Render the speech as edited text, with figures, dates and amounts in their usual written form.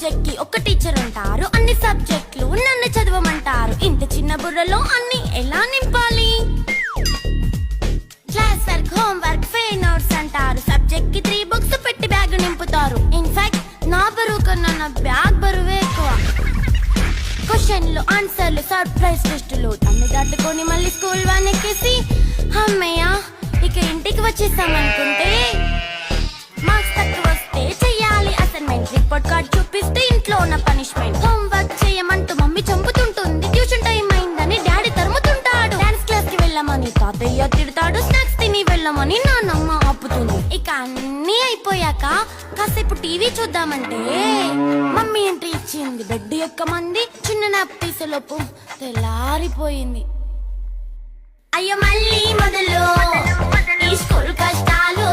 Subject కి ఒక teacher ఉంటారు, అన్ని సబ్జెక్టులు నన్ను చదవమంటారు. ఇంత చిన్న బుర్రలో అన్ని ఎలా నింపాలి? Class work, home work, fair notes అంటారు. సబ్జెక్ట్ కి 3 బుక్స్ పెట్టి బ్యాగ్ నింపుతారు. ఇన్ఫాక్ట్ నా బరువు కన్నా నా బ్యాగ్ బరువే ఎక్కువ. క్వశ్చన్లు, ఆన్సర్లు, సర్ప్రైజ్ టెస్టులు తమ్మి దాటుకొని మళ్ళీ స్కూల్ వ్యాన్ ఎక్కేసి అమ్మయ్య ఇక ఇంటికి వచ్చేసామనుకుంటే మార్క్స్ తక్కువ వస్తే చెయ్యాలి అసైన్మెంట్. రిపోర్ట్ కార్డ్ చూపిస్తే ఇంట్లో ఉన్న పనిష్మెంట్. హోమ్ వర్క్ చేయమంటూ మమ్మీ చంపుతుంటుంది. ట్యూషన్ టైం అయిందని డాడీ తరుముతుంటాడు. డాన్స్ క్లాస్ కి వెళ్ళమని తాతయ్య తిడతాడు. స్నాక్స్ తిని వెళ్ళమని నాన్నమ్మ ఆపుతుంది. ఇక అన్నీ అయిపోయాక కాసేపు టీవీ చూద్దామంటే మమ్మీ ఎంట్రీ ఇచ్చింది. బెడ్ ఎక్కమంది. చిన్న నాప్ తీసేలోపు తెల్లారిపోయింది. అయ్యో మళ్ళీ మొదలు ఈ స్కూల్ కష్టాలు.